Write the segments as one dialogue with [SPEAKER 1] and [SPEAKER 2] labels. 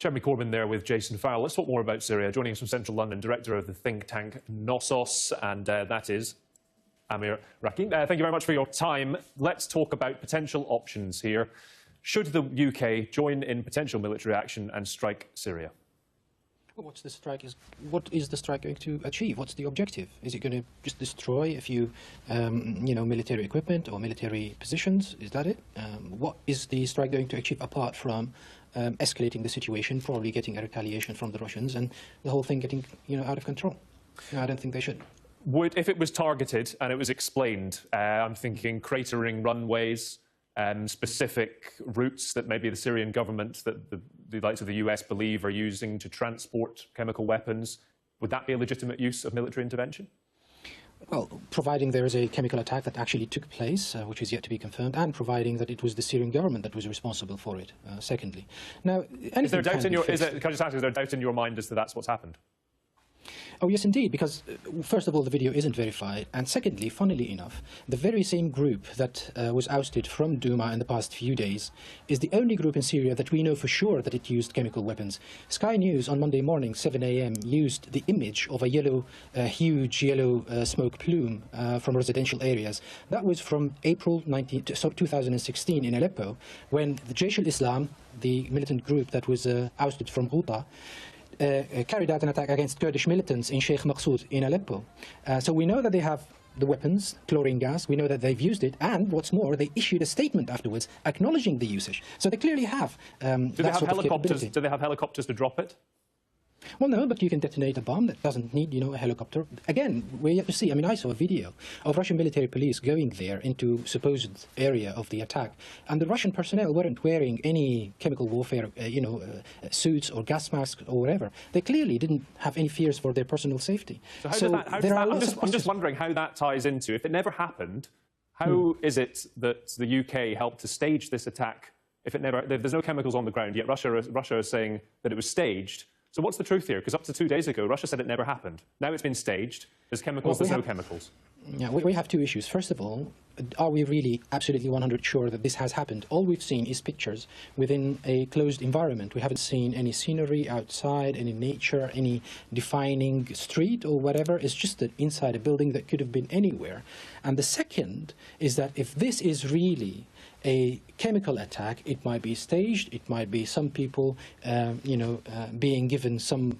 [SPEAKER 1] Jeremy Corbyn there with Jason Farrell. Let's talk more about Syria. Joining us from central London, director of the think tank GNOSOS, and that is Ammar Waqqaf. Thank you very much for your time. Let's talk about potential options here. Should the UK join in potential military action and strike Syria?
[SPEAKER 2] Well, what is the strike going to achieve? What's the objective? Is it going to just destroy a few, military equipment or military positions? Is that it? What is the strike going to achieve apart from escalating the situation, probably getting a retaliation from the Russians, and the whole thing getting, out of control? No, I don't think they should.
[SPEAKER 1] If it was targeted and it was explained, I'm thinking cratering runways, specific routes that maybe the Syrian government, that the likes of the US believe are using to transport chemical weapons, would that be a legitimate use of military intervention?
[SPEAKER 2] Well, providing there is a chemical attack that actually took place, which is yet to be confirmed, and providing that it was the Syrian government that was responsible for it, secondly. Now,
[SPEAKER 1] is there doubt in your, can I just ask, is there doubt in your mind as to that's what's happened?
[SPEAKER 2] Oh, yes, indeed, because, first of all, the video isn't verified, and secondly, funnily enough, the very same group that was ousted from Duma in the past few days is the only group in Syria that we know for sure that it used chemical weapons. SkyNews on Monday morning, 7 a.m., used the image of a huge yellow smoke plume from residential areas. That was from April 2016 in Aleppo, when the Jaish al-Islam, the militant group that was ousted from Ghouta, carried out an attack against Kurdish militants in Sheikh Maqsoud in Aleppo. So we know that they have the weapons, chlorine gas, we know that they've used it, and what's more, they issued a statement afterwards acknowledging the usage. So they clearly have
[SPEAKER 1] Do they have helicopters to drop it?
[SPEAKER 2] Well, no, but you can detonate a bomb that doesn't need, a helicopter. Again, we have to see. I mean, I saw a video of Russian military police going there into supposed area of the attack, and the Russian personnel weren't wearing any chemical warfare, suits or gas masks or whatever. They clearly didn't have any fears for their personal safety.
[SPEAKER 1] I'm just wondering how that ties into, if it never happened, how is it that the UK helped to stage this attack? If there's no chemicals on the ground, yet Russia is saying that it was staged. So what's the truth here? Because up to 2 days ago, Russia said it never happened. Now it's been staged. There's chemicals, there's no chemicals.
[SPEAKER 2] Yeah, we have two issues. First of all, are we really absolutely 100% sure that this has happened? All we've seen is pictures within a closed environment. We haven't seen any scenery outside, any nature, any defining street or whatever. It's just inside a building that could have been anywhere. And the second is that if this is really a chemical attack, it might be staged, it might be some people, being given some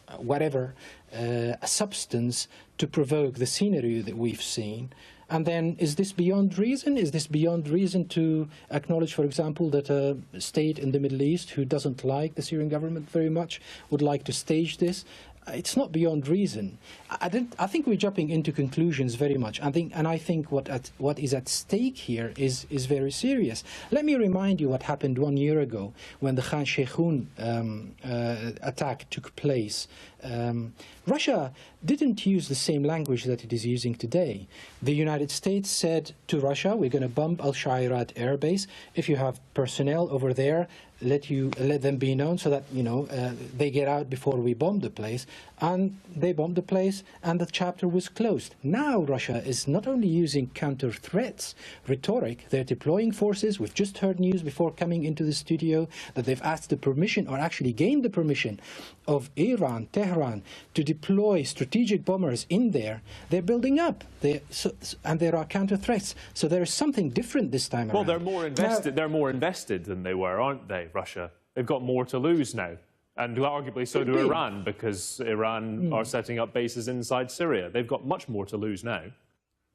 [SPEAKER 2] a substance to provoke the scenery that we've seen. And then, is this beyond reason? Is this beyond reason to acknowledge, for example, that a state in the Middle East who doesn't like the Syrian government very much would like to stage this? It's not beyond reason. I think we're jumping into conclusions very much. I think what is at stake here is very serious. Let me remind you what happened 1 year ago when the Khan Sheikhoun attack took place. Russia didn't use the same language that it is using today. The United States said to Russia, we're going to bomb Al-Shairat air base. If you have personnel over there, let them be known so that, they get out before we bomb the place. And they bombed the place, and the chapter was closed. Now Russia is not only using counter-threats rhetoric, they're deploying forces. We've just heard news before coming into the studio that they've asked the permission, or actually gained the permission, of Iran, Tehran, to deploy strategic bombers in there. They're building up, and there are counter-threats. So there is something different this time around.
[SPEAKER 1] Well, they're more invested. They're more invested than they were, aren't they, Russia? They've got more to lose now. And arguably so do Iran, because Iran are setting up bases inside Syria. They've got much more to lose now.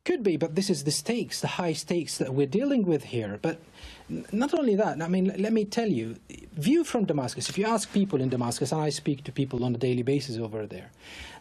[SPEAKER 2] Could be, but this is the stakes, the high stakes that we're dealing with here. But not only that, I mean, let me tell you, view from Damascus, if you ask people in Damascus, and I speak to people on a daily basis over there,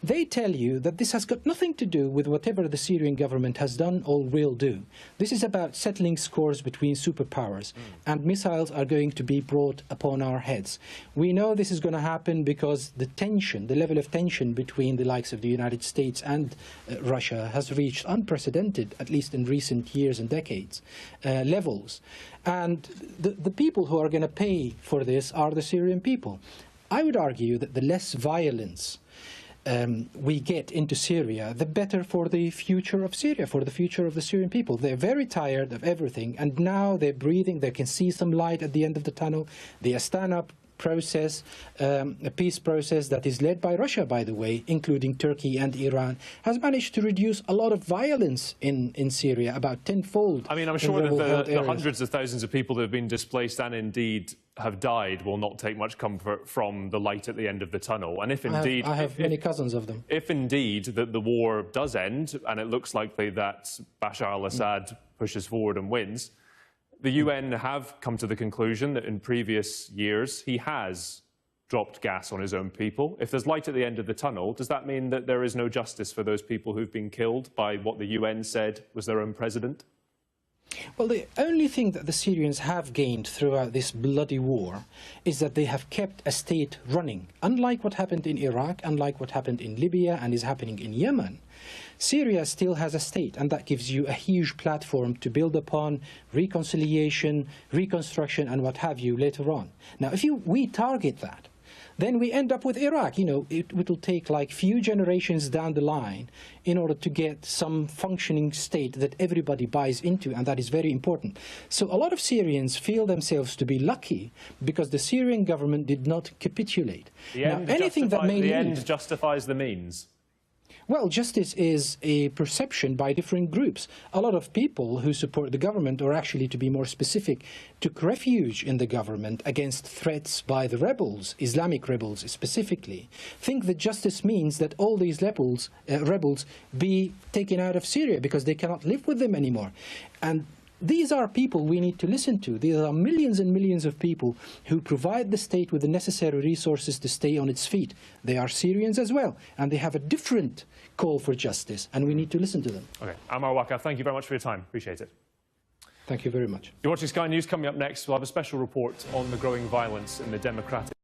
[SPEAKER 2] they tell you that this has got nothing to do with whatever the Syrian government has done or will do. This is about settling scores between superpowers, and missiles are going to be brought upon our heads. We know this is going to happen because the tension, the level of tension between the likes of the United States and Russia has reached unprecedented, at least in recent years and decades, levels. And the people who are going to pay for this are the Syrian people. I would argue that the less violence we get into Syria, the better for the future of Syria, for the future of the Syrian people. They're very tired of everything, and now they're breathing. They can see some light at the end of the tunnel. The Astana process, a peace process that is led by Russia, by the way, including Turkey and Iran, has managed to reduce a lot of violence in Syria, about tenfold.
[SPEAKER 1] I mean, I'm sure that the hundreds of thousands of people that have been displaced and indeed have died will not take much comfort from the light at the end of the tunnel. And if indeed...
[SPEAKER 2] I have many cousins of them.
[SPEAKER 1] If indeed the war does end, and it looks likely that Bashar al-Assad pushes forward and wins, the UN have come to the conclusion that in previous years he has dropped gas on his own people. If there's light at the end of the tunnel, does that mean that there is no justice for those people who've been killed by what the UN said was their own president?
[SPEAKER 2] Well, the only thing that the Syrians have gained throughout this bloody war is that they have kept a state running. Unlike what happened in Iraq, unlike what happened in Libya and is happening in Yemen, Syria still has a state, and that gives you a huge platform to build upon reconciliation, reconstruction, and what have you later on. Now, if we target that, then we end up with Iraq. You know, it will take like few generations down the line in order to get some functioning state that everybody buys into, and that is very important. So a lot of Syrians feel themselves to be lucky because the Syrian government did not capitulate.
[SPEAKER 1] The end justifies the means.
[SPEAKER 2] Well, justice is a perception by different groups. A lot of people who support the government, or actually to be more specific, took refuge in the government against threats by the rebels, Islamic rebels specifically, think that justice means that all these rebels be taken out of Syria because they cannot live with them anymore. And these are people we need to listen to. These are millions and millions of people who provide the state with the necessary resources to stay on its feet. They are Syrians as well, and they have a different call for justice, and we need to listen to them.
[SPEAKER 1] Okay. Ammar Waqqaf, thank you very much for your time. Appreciate it.
[SPEAKER 2] Thank you very much.
[SPEAKER 1] You're watching Sky News. Coming up next, we'll have a special report on the growing violence in the democratic